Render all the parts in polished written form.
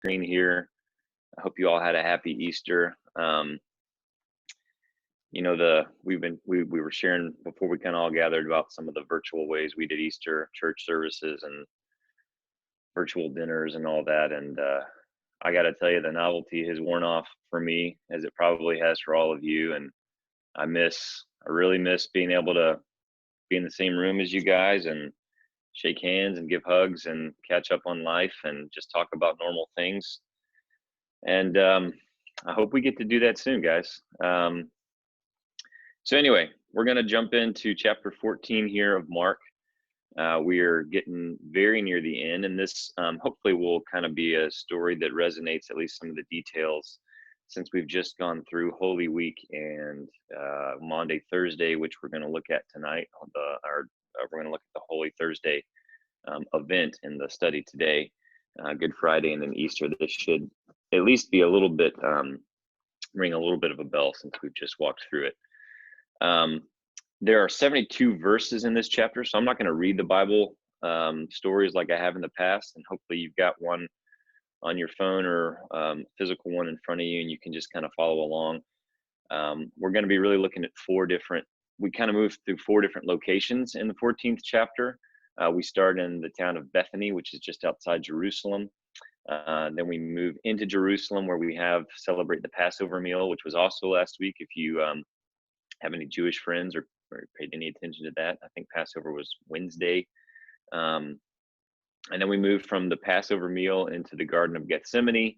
screen here. I hope you all had a happy Easter. We were sharing before we kind of all gathered about some of the virtual ways we did Easter church services and virtual dinners and all that. And I got to tell you, the novelty has worn off for me, as it probably has for all of you. And I really miss being able to be in the same room as you guys and shake hands and give hugs and catch up on life and just talk about normal things. And I hope we get to do that soon, guys. So anyway, we're going to jump into chapter 14 here of Mark. We are getting very near the end, and this hopefully will kind of be a story that resonates, at least some of the details, since we've just gone through Holy Week and Maundy, Thursday, which we're going to look at tonight. We're going to look at the Holy Thursday event in the study today, Good Friday, and then Easter. This should at least be a little bit, ring a little bit of a bell since we've just walked through it. There are 72 verses in this chapter, so I'm not going to read the Bible stories like I have in the past, and hopefully you've got one on your phone or physical one in front of you, and you can just kind of follow along. We're going to be really looking at we kind of moved through 4 different locations in the 14th chapter. We start in the town of Bethany, which is just outside Jerusalem. Then we move into Jerusalem, where we celebrate the Passover meal, which was also last week. If you have any Jewish friends or paid any attention to that, I think Passover was Wednesday. And then we move from the Passover meal into the Garden of Gethsemane,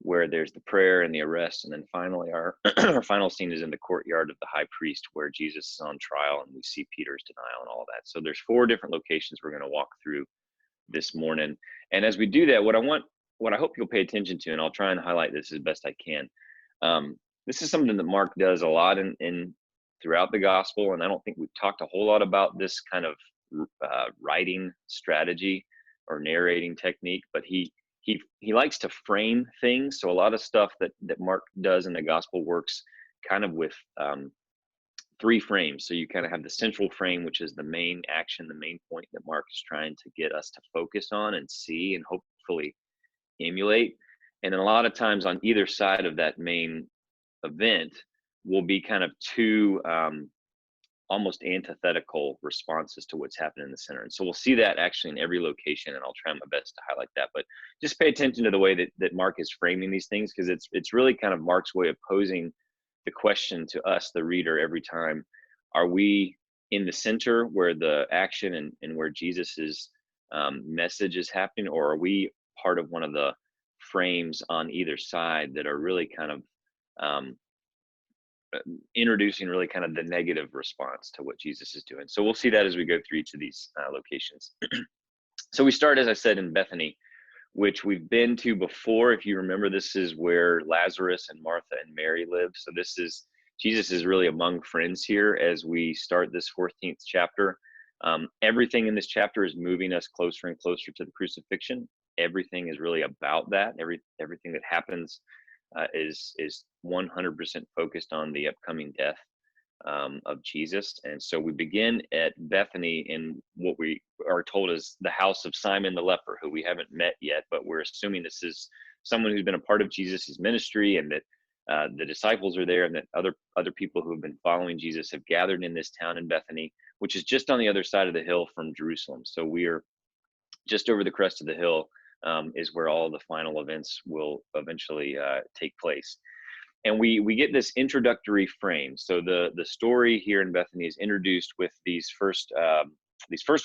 where there's the prayer and the arrest. And then finally, our final scene is in the courtyard of the high priest, where Jesus is on trial, and we see Peter's denial and all that. So there's 4 different locations we're going to walk through this morning. And as we do that, what I hope you'll pay attention to, and I'll try and highlight this as best I can. This is something that Mark does a lot in throughout the gospel, and I don't think we've talked a whole lot about this kind of writing strategy or narrating technique, but he likes to frame things. So a lot of stuff that Mark does in the gospel works kind of with 3 frames. So you kind of have the central frame, which is the main action, the main point that Mark is trying to get us to focus on and see and hopefully emulate. And then a lot of times on either side of that main event will be kind of 2 almost antithetical responses to what's happening in the center. And so we'll see that actually in every location, and I'll try my best to highlight that. But just pay attention to the way that Mark is framing these things, because it's really kind of Mark's way of posing the question to us, the reader, every time. Are we in the center where the action and where Jesus's message is happening, or are we part of one of the frames on either side that are really kind of introducing really kind of the negative response to what Jesus is doing? So we'll see that as we go through each of these locations. So we start, as I said, in Bethany, which we've been to before. If you remember, this is where Lazarus and Martha and Mary live. So Jesus is really among friends here as we start this 14th chapter. Everything in this chapter is moving us closer and closer to the crucifixion. Everything is really about that. Everything that happens is 100% focused on the upcoming death of Jesus. And so we begin at Bethany in what we are told is the house of Simon the leper, who we haven't met yet, but we're assuming this is someone who's been a part of Jesus's ministry, and that the disciples are there, and that other people who have been following Jesus have gathered in this town in Bethany, which is just on the other side of the hill from Jerusalem. So we are just over the crest of the hill, is where all the final events will eventually take place. And we get this introductory frame. So the story here in Bethany is introduced with these first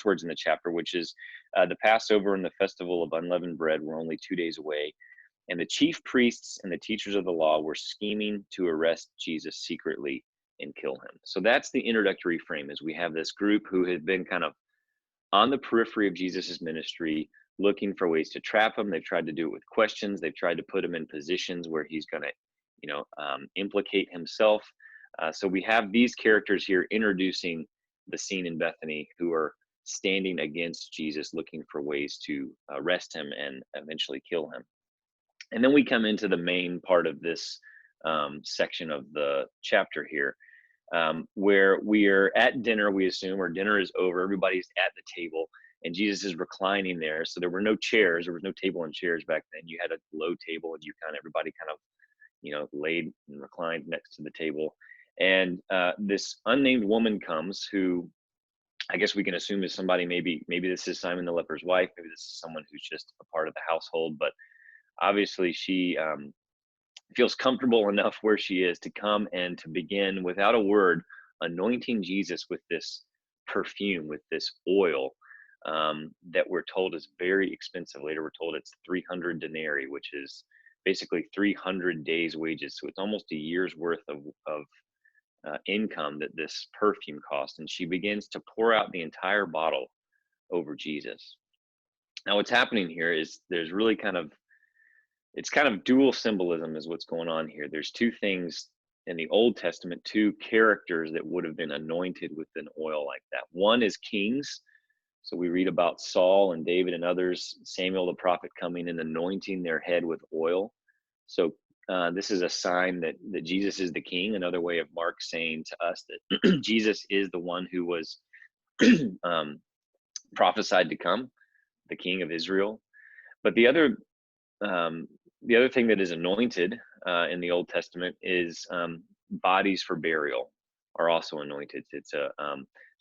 words in the chapter, which is the Passover and the festival of unleavened bread were only 2 days away, and the chief priests and the teachers of the law were scheming to arrest Jesus secretly and kill him. So that's the introductory frame, is we have this group who had been kind of on the periphery of Jesus's ministry, looking for ways to trap him. They've tried to do it with questions. They've tried to put him in positions where he's going to implicate himself. So we have these characters here introducing the scene in Bethany, who are standing against Jesus, looking for ways to arrest him and eventually kill him. And then we come into the main part of this section of the chapter here, where we are at dinner, we assume, or dinner is over, everybody's at the table, and Jesus is reclining there. So there were no chairs. There was no table and chairs back then. You had a low table, and everybody kind of, laid and reclined next to the table. And this unnamed woman comes, who I guess we can assume is somebody, maybe this is Simon the leper's wife, maybe this is someone who's just a part of the household, but obviously she feels comfortable enough where she is to come and to begin, without a word, anointing Jesus with this perfume, with this oil, that we're told is very expensive. Later we're told it's 300 denarii, which is basically 300 days wages. So it's almost a year's worth of income that this perfume cost. And she begins to pour out the entire bottle over Jesus. Now what's happening here is there's really it's kind of dual symbolism is what's going on here. There's two things in the Old Testament, two characters that would have been anointed with an oil like that. One is kings. So we read about Saul and David and others, Samuel the prophet coming and anointing their head with oil. So this is a sign that Jesus is the king. Another way of Mark saying to us that Jesus is the one who was prophesied to come, the king of Israel. But the other thing that is anointed in the Old Testament is bodies for burial are also anointed. It's so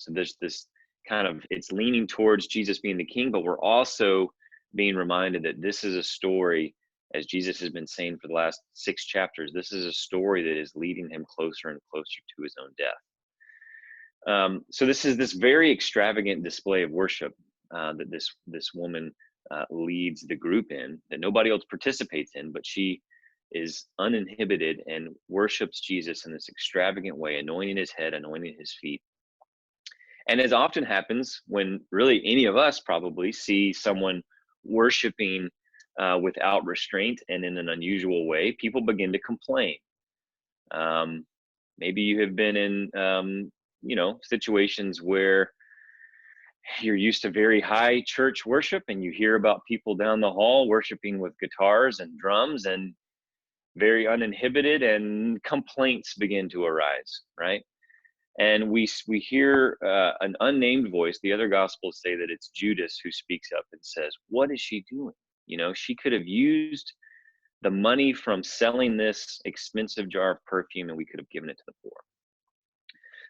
there's this kind of, it's leaning towards Jesus being the king, but we're also being reminded that this is a story, as Jesus has been saying for the last 6 chapters, this is a story that is leading him closer and closer to his own death. So this is this very extravagant display of worship that this woman leads the group in, that nobody else participates in, but she is uninhibited and worships Jesus in this extravagant way, anointing his head, anointing his feet. And as often happens when really any of us probably see someone worshiping without restraint and in an unusual way, people begin to complain. Maybe you have been in situations where you're used to very high church worship and you hear about people down the hall worshiping with guitars and drums and very uninhibited, and complaints begin to arise, right? And we hear an unnamed voice. The other gospels say that it's Judas who speaks up and says, what is she doing? She could have used the money from selling this expensive jar of perfume, and we could have given it to the poor.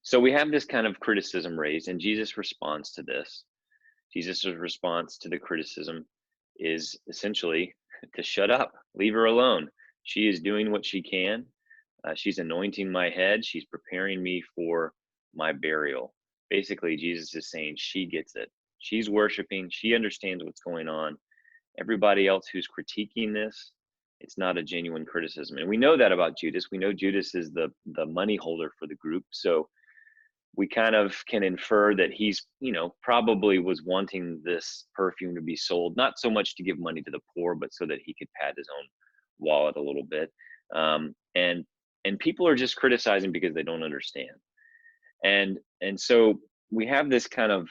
So we have this kind of criticism raised, and Jesus responds to this. Jesus' response to the criticism is essentially to shut up, leave her alone. She is doing what she can. She's anointing my head. She's preparing me for my burial. Basically, Jesus is saying she gets it. She's worshiping. She understands what's going on. Everybody else who's critiquing this, it's not a genuine criticism. And we know that about Judas. We know Judas is the money holder for the group. So we kind of can infer that he's, probably was wanting this perfume to be sold, not so much to give money to the poor, but so that he could pad his own wallet a little bit. And people are just criticizing because they don't understand. And so we have this kind of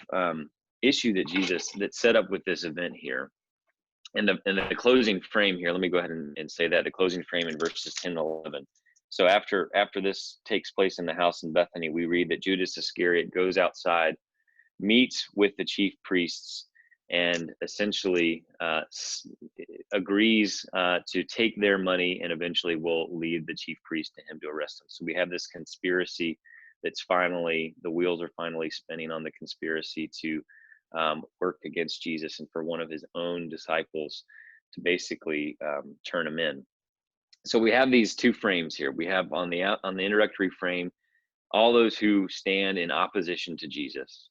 issue that's set up with this event here. And the closing frame here, let me go ahead and say that, the closing frame in verses 10 and 11. So after this takes place in the house in Bethany, we read that Judas Iscariot goes outside, meets with the chief priests, and essentially agrees to take their money, and eventually will lead the chief priest to him to arrest him. So we have this conspiracy that's the wheels are finally spinning on the conspiracy to work against Jesus and for one of his own disciples to basically turn him in. So we have these two frames here. We have on the introductory frame, all those who stand in opposition to Jesus.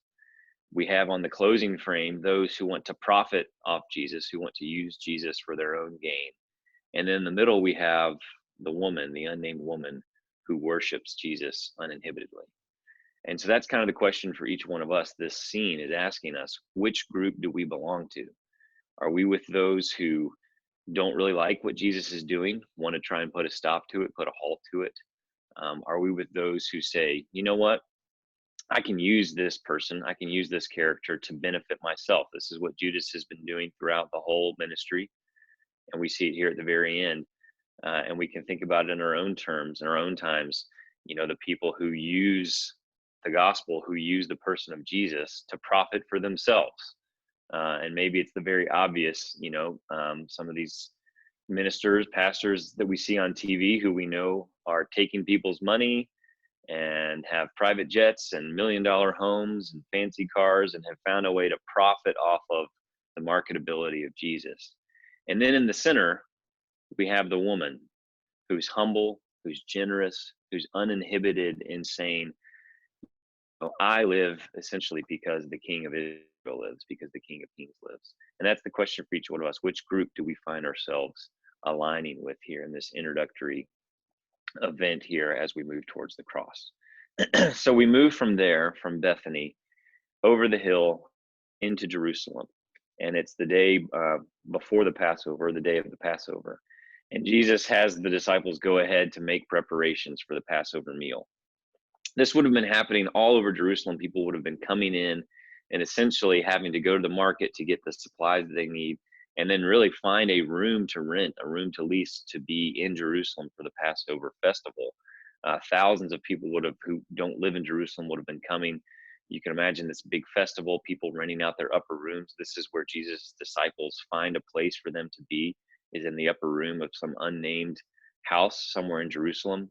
We have on the closing frame, those who want to profit off Jesus, who want to use Jesus for their own gain. And then in the middle, we have the woman, the unnamed woman, who worships Jesus uninhibitedly. And so that's kind of the question for each one of us. This scene is asking us, which group do we belong to? Are we with those who don't really like what Jesus is doing, want to try and put a stop to it, put a halt to it? Are we with those who say, you know what? I can use this person, I can use this character to benefit myself. This is what Judas has been doing throughout the whole ministry. And we see it here at the very end. And we can think about it in our own terms, in our own times, the people who use the gospel, who use the person of Jesus to profit for themselves. And maybe it's the very obvious, some of these ministers, pastors that we see on TV who we know are taking people's money and have private jets and $1 million homes and fancy cars and have found a way to profit off of the marketability of Jesus. And then in the center, we have the woman who's humble, who's generous, who's uninhibited in saying, "Oh, I live essentially because the King of Israel lives, because the King of Kings lives." And that's the question for each one of us. Which group do we find ourselves aligning with here in this introductory event here as we move towards the cross? So we move from there, from Bethany, over the hill into Jerusalem. And it's the day before the Passover, the day of the Passover. And Jesus has the disciples go ahead to make preparations for the Passover meal. This would have been happening all over Jerusalem. People would have been coming in and essentially having to go to the market to get the supplies that they need, and then really find a room to rent, a room to lease to be in Jerusalem for the Passover festival. Thousands of people who don't live in Jerusalem would have been coming. You can imagine this big festival, people renting out their upper rooms. This is where Jesus' disciples find a place for them to be, is in the upper room of some unnamed house somewhere in Jerusalem.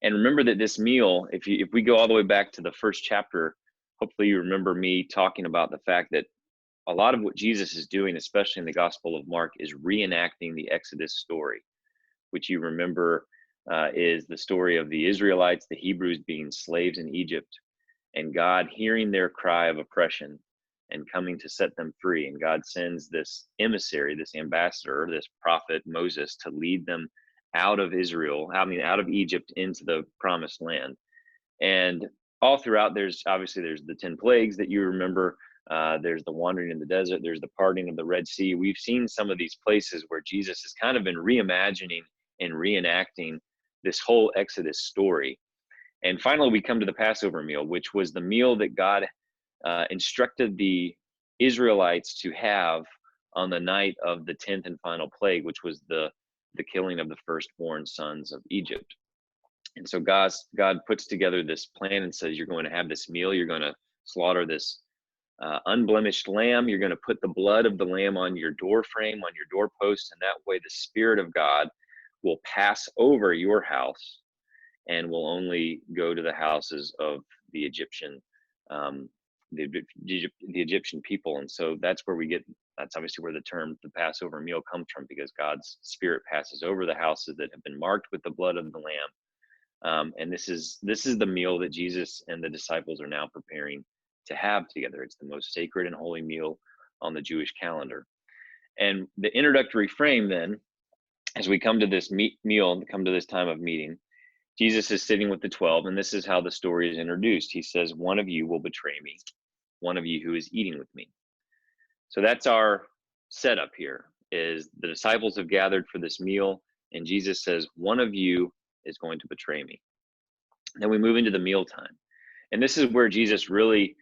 And remember that this meal, if we go all the way back to the first chapter, hopefully you remember me talking about the fact that a lot of what Jesus is doing, especially in the Gospel of Mark, is reenacting the Exodus story, which you remember is the story of the Israelites, the Hebrews, being slaves in Egypt, and God hearing their cry of oppression and coming to set them free. And God sends this emissary, this ambassador, this prophet Moses, to lead them out of out of Egypt into the promised land. And all throughout, there's the 10 plagues that you remember. There's the wandering in the desert. There's the parting of the Red Sea. We've seen some of these places where Jesus has kind of been reimagining and reenacting this whole Exodus story. And finally, we come to the Passover meal, which was the meal that God instructed the Israelites to have on the night of the 10th and final plague, which was the killing of the firstborn sons of Egypt. And so God puts together this plan and says, you're going to have this meal. You're going to slaughter this unblemished lamb. You're going to put the blood of the lamb on your door frame, on your doorpost, and that way the Spirit of God will pass over your house and will only go to the houses of the Egyptian the Egyptian people. And so that's obviously where the term the Passover meal comes from, because God's Spirit passes over the houses that have been marked with the blood of the lamb. And this is the meal that Jesus and the disciples are now preparing to have together. It's the most sacred and holy meal on the Jewish calendar. And the introductory frame then, as we come to this meal and come to this time of meeting, Jesus is sitting with the 12, and this is how the story is introduced. He says, "One of you will betray me, one of you who is eating with me." So that's our setup here, is the disciples have gathered for this meal, and Jesus says, "One of you is going to betray me." Then we move into the mealtime. And this is where Jesus really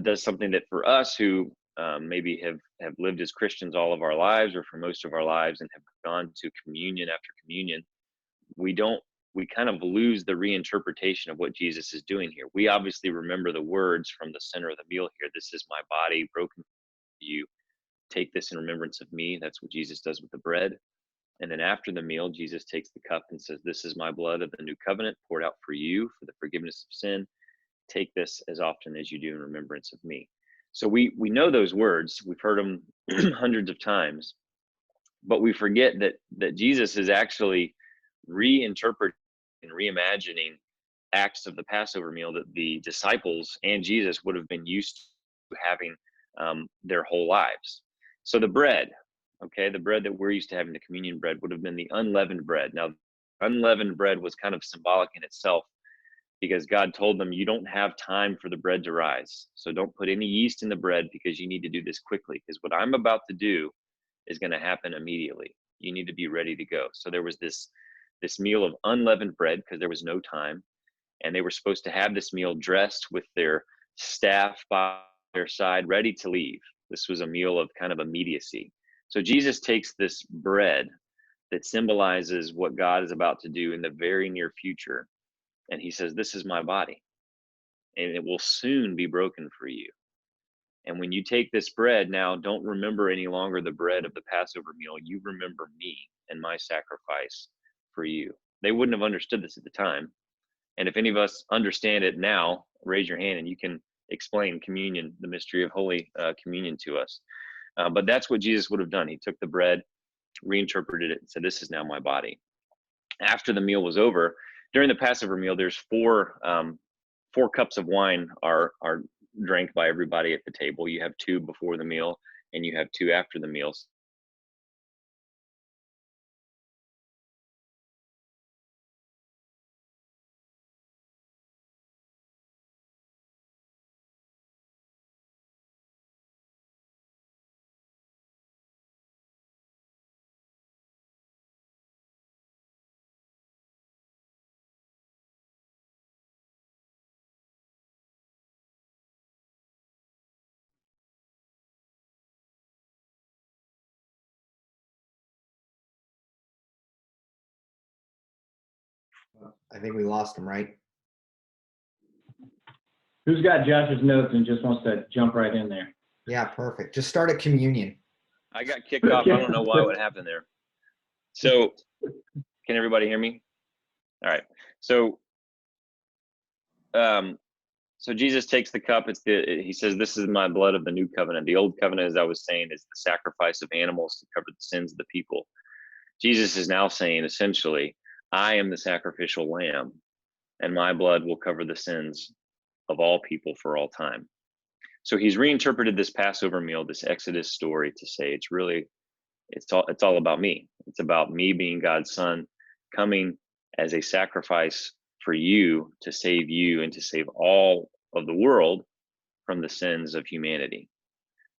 does something that for us who maybe have lived as Christians all of our lives, or for most of our lives, and have gone to communion after communion, we kind of lose the reinterpretation of what Jesus is doing here. We obviously remember the words from the center of the meal here. "This is my body broken for you. Take this in remembrance of me." That's what Jesus does with the bread. And then after the meal, Jesus takes the cup and says, "This is my blood of the new covenant, poured out for you for the forgiveness of sin. Take this as often as you do in remembrance of me." So we know those words. We've heard them hundreds of times, but we forget that Jesus is actually reinterpreting and reimagining acts of the Passover meal that the disciples and Jesus would have been used to having their whole lives. So the bread, the bread that we're used to having, the communion bread, would have been the unleavened bread. Now, unleavened bread was kind of symbolic in itself, because God told them, you don't have time for the bread to rise. So don't put any yeast in the bread, because you need to do this quickly, because what I'm about to do is going to happen immediately. You need to be ready to go. So there was this meal of unleavened bread, because there was no time. And they were supposed to have this meal dressed with their staff by their side, ready to leave. This was a meal of kind of immediacy. So Jesus takes this bread that symbolizes what God is about to do in the very near future, and he says, "This is my body, and it will soon be broken for you." And when you take this bread, now don't remember any longer the bread of the Passover meal. You remember me and my sacrifice for you. They wouldn't have understood this at the time. And if any of us understand it now, raise your hand and you can explain communion, the mystery of Holy Communion to us. But that's what Jesus would have done. He took the bread, reinterpreted it, and said, "This is now my body." After the meal was over, during the Passover meal, there's four cups of wine are drank by everybody at the table. You have 2 before the meal, and you have 2 after the meals. I think we lost him, right? Who's got Josh's notes and just wants to jump right in there? Yeah, perfect. Just start at communion. I got kicked off. I don't know why, what happened there. So, can everybody hear me? All right. So, so Jesus takes the cup. He says, "This is my blood of the new covenant." The old covenant, as I was saying, is the sacrifice of animals to cover the sins of the people. Jesus is now saying, essentially, I am the sacrificial lamb, and my blood will cover the sins of all people for all time. So he's reinterpreted this Passover meal, this Exodus story, to say it's all about me. It's about me being God's son, coming as a sacrifice for you to save you and to save all of the world from the sins of humanity.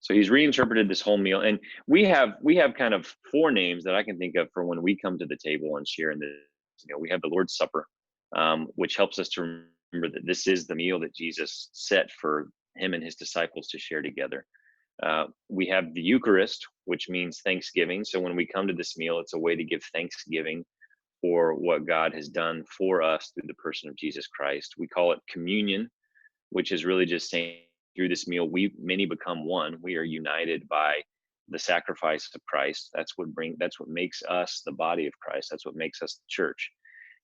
So he's reinterpreted this whole meal, and we have kind of 4 names that I can think of for when we come to the table and share in this. We have the Lord's Supper, which helps us to remember that this is the meal that Jesus set for him and his disciples to share together. We have the Eucharist, which means thanksgiving. So when we come to this meal, it's a way to give thanksgiving for what God has done for us through the person of Jesus Christ. We call it communion, which is really just saying through this meal, we many become one. We are united by the sacrifice of Christ. That's what makes us the body of Christ. That's what makes us the church.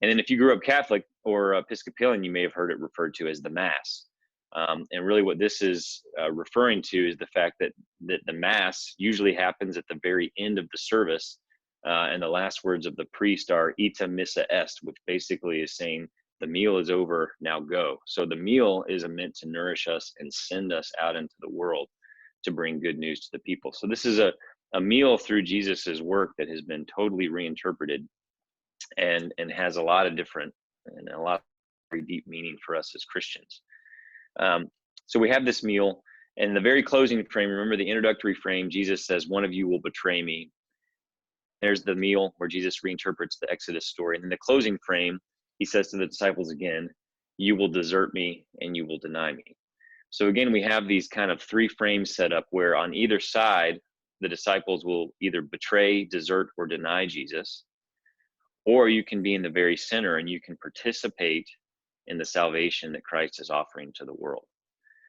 And then if you grew up Catholic or Episcopalian, you may have heard it referred to as the Mass. And really what this is referring to is the fact that the Mass usually happens at the very end of the service. And the last words of the priest are "Ita missa est," which basically is saying, the meal is over, now go. So the meal is meant to nourish us and send us out into the world to bring good news to the people. So this is a meal through Jesus's work that has been totally reinterpreted and has a lot of different and a lot of very deep meaning for us as Christians. So we have this meal, and the very closing frame, remember the introductory frame, Jesus says, "One of you will betray me." There's the meal where Jesus reinterprets the Exodus story. And in the closing frame, he says to the disciples again, "You will desert me and you will deny me." So again, we have these kind of 3 frames set up where on either side, the disciples will either betray, desert, or deny Jesus. Or you can be in the very center and you can participate in the salvation that Christ is offering to the world.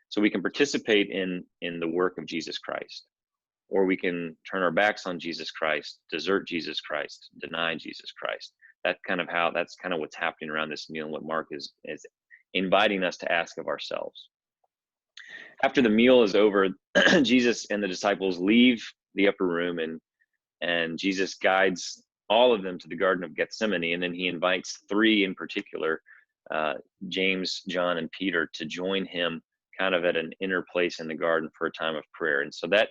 So we can participate in the work of Jesus Christ, or we can turn our backs on Jesus Christ, desert Jesus Christ, deny Jesus Christ. That's kind of what's happening around this meal and what Mark is inviting us to ask of ourselves. After the meal is over, Jesus and the disciples leave the upper room, and Jesus guides all of them to the Garden of Gethsemane, and then he invites 3 in particular, James, John, and Peter, to join him kind of at an inner place in the garden for a time of prayer. And so that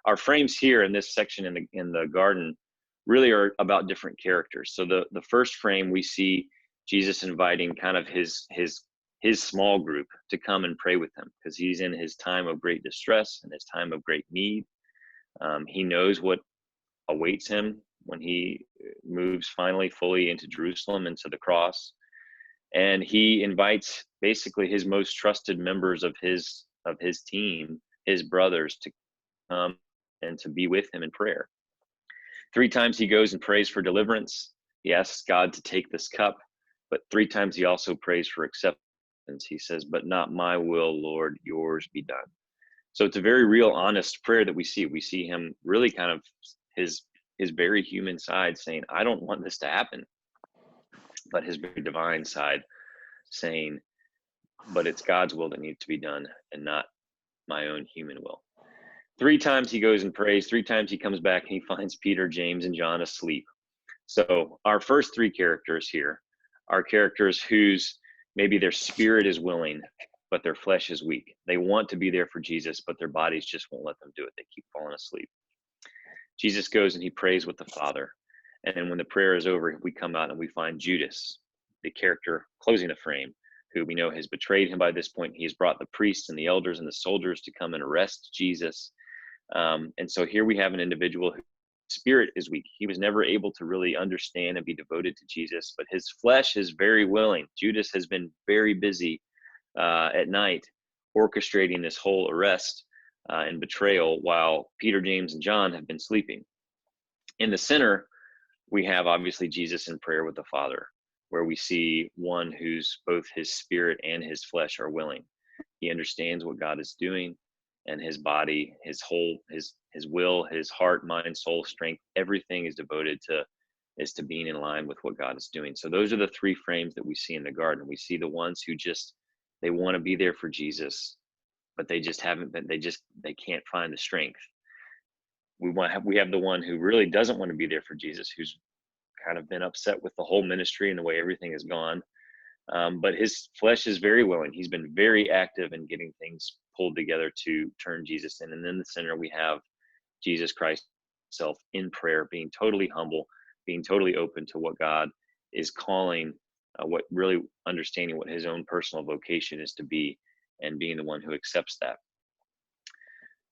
our frames here in this section in the garden really are about different characters. So the first frame, we see Jesus inviting kind of his small group to come and pray with him, because he's in his time of great distress and his time of great need. He knows what awaits him when he moves finally fully into Jerusalem, into the cross. And he invites basically his most trusted members of his team, his brothers, to come and to be with him in prayer. 3 times he goes and prays for deliverance. He asks God to take this cup, but 3 times he also prays for acceptance. He says, "But not my will, Lord, yours be done." So it's a very real, honest prayer that we see. We see him really kind of his very human side saying, I don't want this to happen, but his very divine side saying, but it's God's will that needs to be done and not my own human will. 3 times he goes and prays. 3 times he comes back and he finds Peter, James, and John asleep. So our first 3 characters here are characters whose maybe their spirit is willing, but their flesh is weak. They want to be there for Jesus, but their bodies just won't let them do it. They keep falling asleep. Jesus goes and he prays with the Father. And when the prayer is over, we come out and we find Judas, the character closing the frame, who we know has betrayed him by this point. He has brought the priests and the elders and the soldiers to come and arrest Jesus. And so here we have an individual whose spirit is weak. He was never able to really understand and be devoted to Jesus, but his flesh is very willing. Judas has been very busy at night orchestrating this whole arrest and betrayal, while Peter, James, and John have been sleeping. In the center, we have obviously Jesus in prayer with the Father, where we see one who's both his spirit and his flesh are willing. He understands what God is doing, and his body, his whole, his will, his heart, mind, soul, strength, everything is devoted to being in line with what God is doing. So those are the 3 frames that we see in the garden. We see the ones who just, they want to be there for Jesus, but they just haven't been, they can't find the strength. We have the one who really doesn't want to be there for Jesus, who's kind of been upset with the whole ministry and the way everything has gone. But his flesh is very willing. He's been very active in getting things pulled together to turn Jesus in. And in the center, we have Jesus Christ himself in prayer, being totally humble, being totally open to what God is calling, what really understanding what his own personal vocation is to be, and being the one who accepts that.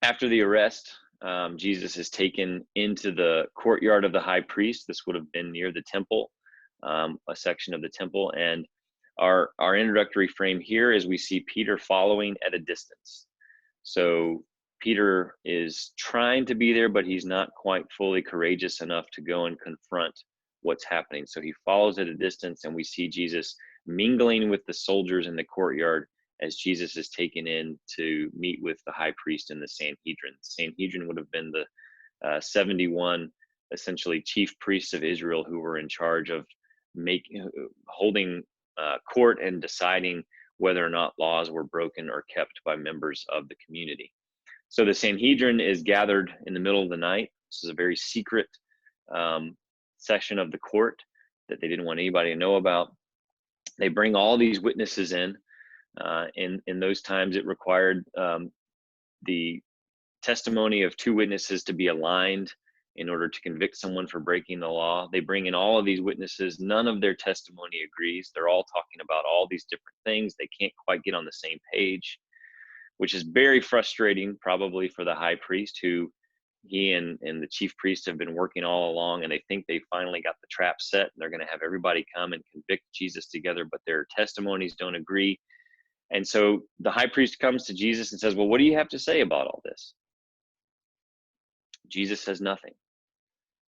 After the arrest, Jesus is taken into the courtyard of the high priest. This would have been near the temple, a section of the temple. And our introductory frame here is we see Peter following at a distance. So Peter is trying to be there, but he's not quite fully courageous enough to go and confront what's happening. So he follows at a distance, and we see Jesus mingling with the soldiers in the courtyard as Jesus is taken in to meet with the high priest and the Sanhedrin. The Sanhedrin would have been the 71 essentially chief priests of Israel who were in charge of holding court and deciding whether or not laws were broken or kept by members of the community. So the Sanhedrin is gathered in the middle of the night. This is a very secret session of the court that they didn't want anybody to know about. They bring all these witnesses in. In those times, it required the testimony of 2 witnesses to be aligned in order to convict someone for breaking the law. They bring in all of these witnesses. None of their testimony agrees. They're all talking about all these different things. They can't quite get on the same page, which is very frustrating probably for the high priest, who he and the chief priest have been working all along, and they think they finally got the trap set and they're going to have everybody come and convict Jesus together, but their testimonies don't agree. And so the high priest comes to Jesus and says, well, what do you have to say about all this? Jesus says nothing.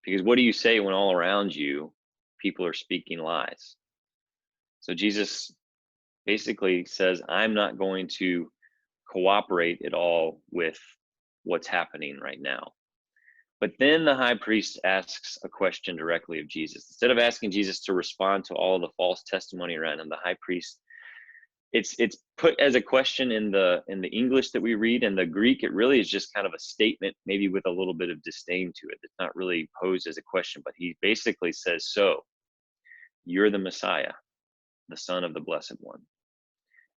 Because what do you say when all around you, people are speaking lies? So Jesus basically says, I'm not going to cooperate at all with what's happening right now. But then the high priest asks a question directly of Jesus. Instead of asking Jesus to respond to all of the false testimony around him, the high priest, it's put as a question in the English that we read. In the Greek, it really is just kind of a statement, maybe with a little bit of disdain to it. It's not really posed as a question, but he basically says, so you're the Messiah, the Son of the Blessed One.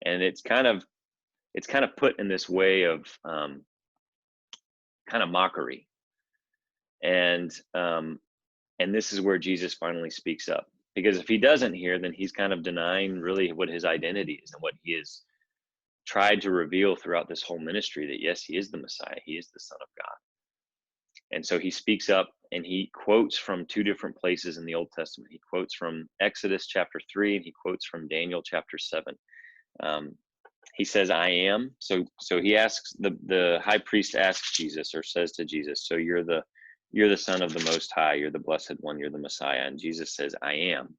And it's kind of put in this way of kind of mockery. And this is where Jesus finally speaks up. Because if he doesn't hear, then he's kind of denying really what his identity is and what he has tried to reveal throughout this whole ministry, that yes, he is the Messiah, he is the Son of God. And so he speaks up and he quotes from 2 different places in the Old Testament. He quotes from Exodus chapter 3 and he quotes from Daniel chapter 7. He says, I am. So he asks, the high priest asks Jesus, or says to Jesus, so you're the Son of the Most High, you're the Blessed One, you're the Messiah. And Jesus says, I am.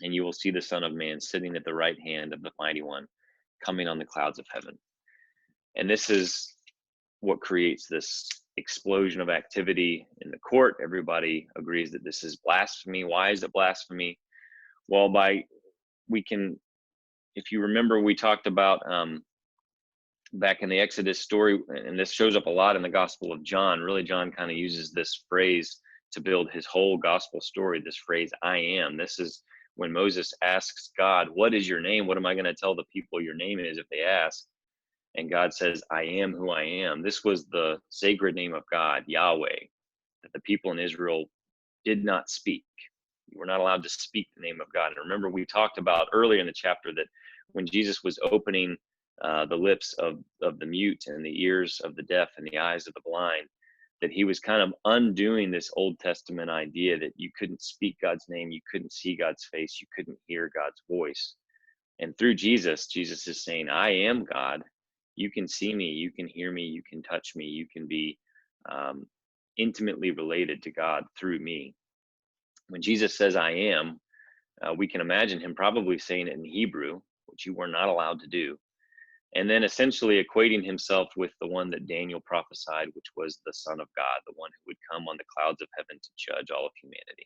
And you will see the Son of Man sitting at the right hand of the Mighty One, coming on the clouds of heaven. And this is what creates this explosion of activity in the court. Everybody agrees that this is blasphemy. Why is it blasphemy? Well, if you remember, we talked about back in the Exodus story, and this shows up a lot in the Gospel of John. Really, John kind of uses this phrase to build his whole gospel story, this phrase, I am. This is when Moses asks God, what is your name? What am I going to tell the people your name is if they ask? And God says, I am who I am. This was the sacred name of God, Yahweh, that the people in Israel did not speak. You were not allowed to speak the name of God. And remember, we talked about earlier in the chapter that when Jesus was opening the lips of the mute and the ears of the deaf and the eyes of the blind, that he was kind of undoing this Old Testament idea that you couldn't speak God's name, you couldn't see God's face, you couldn't hear God's voice. And through Jesus, Jesus is saying, I am God. You can see me, you can hear me, you can touch me, you can be intimately related to God through me. When Jesus says, I am, we can imagine him probably saying it in Hebrew, which you were not allowed to do. And then essentially equating himself with the one that Daniel prophesied, which was the Son of God, the one who would come on the clouds of heaven to judge all of humanity.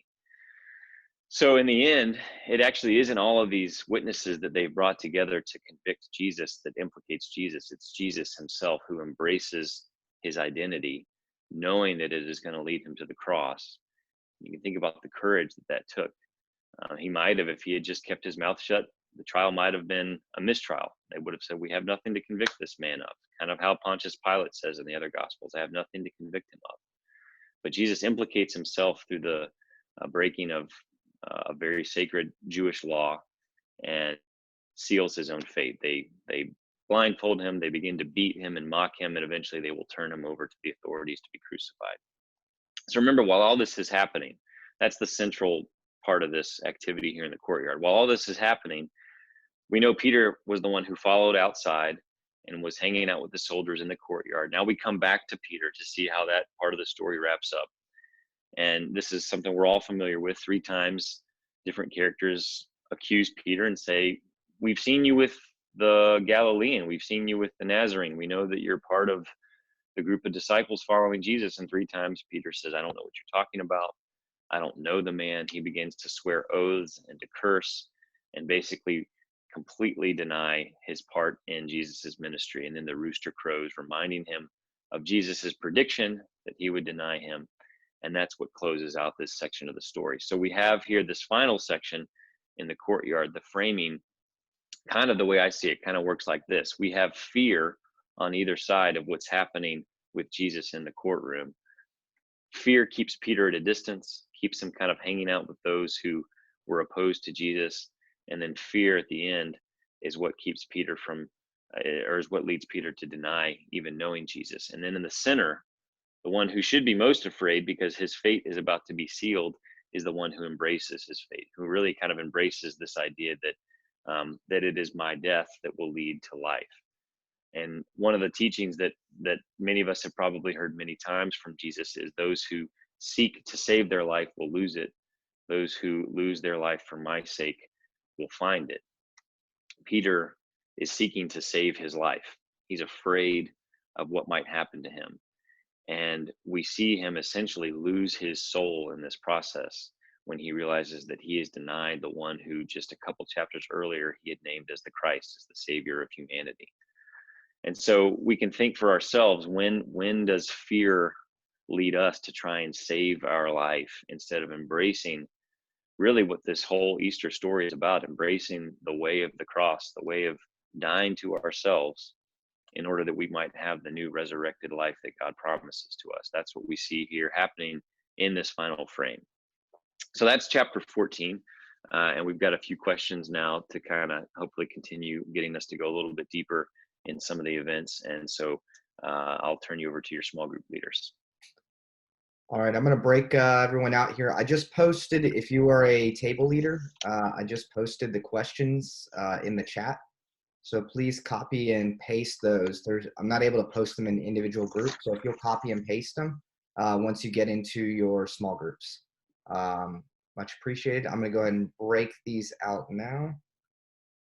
So in the end, it actually isn't all of these witnesses that they've brought together to convict Jesus that implicates Jesus. It's Jesus himself who embraces his identity, knowing that it is going to lead him to the cross. You can think about the courage that took. He might have, if he had just kept his mouth shut, the trial might have been a mistrial. They would have said, we have nothing to convict this man of. Kind of how Pontius Pilate says in the other Gospels, I have nothing to convict him of. But Jesus implicates himself through the breaking of a very sacred Jewish law and seals his own fate. They blindfold him, they begin to beat him and mock him, and eventually they will turn him over to the authorities to be crucified. So remember, while all this is happening, that's the central part of this activity here in the courtyard. While all this is happening, we know Peter was the one who followed outside and was hanging out with the soldiers in the courtyard. Now we come back to Peter to see how that part of the story wraps up. And this is something we're all familiar with. 3 times different characters accuse Peter and say, we've seen you with the Galilean, we've seen you with the Nazarene, we know that you're part of the group of disciples following Jesus. And 3 times Peter says, I don't know what you're talking about. I don't know the man. He begins to swear oaths and to curse and basically completely deny his part in Jesus's ministry. And then the rooster crows, reminding him of Jesus's prediction that he would deny him. And that's what closes out this section of the story. So we have here this final section in the courtyard. The framing, kind of the way I see it, kind of works like this. We have fear on either side of what's happening with Jesus in the courtroom. Fear keeps Peter at a distance, keeps him kind of hanging out with those who were opposed to Jesus. And then fear at the end is what keeps Peter from, or is what leads Peter to deny even knowing Jesus. And then in the center, the one who should be most afraid because his fate is about to be sealed is the one who embraces his fate, who really kind of embraces this idea that that it is my death that will lead to life. And one of the teachings that many of us have probably heard many times from Jesus is those who seek to save their life will lose it. Those who lose their life for my sake will find it. Peter is seeking to save his life. He's afraid of what might happen to him. And we see him essentially lose his soul in this process when he realizes that he is denied the one who just a couple chapters earlier he had named as the Christ, as the Savior of humanity. And so we can think for ourselves, when does fear lead us to try and save our life instead of embracing really what this whole Easter story is about, embracing the way of the cross, the way of dying to ourselves in order that we might have the new resurrected life that God promises to us. That's what we see here happening in this final frame. So that's chapter 14. And we've got a few questions now to kind of hopefully continue getting us to go a little bit deeper in some of the events. And so I'll turn you over to your small group leaders. All right, I'm going to break everyone out here. I just posted, if you are a table leader, I just posted the questions in the chat. So please copy and paste those. I'm not able to post them in individual groups. So if you'll copy and paste them once you get into your small groups. Much appreciated. I'm going to go ahead and break these out now.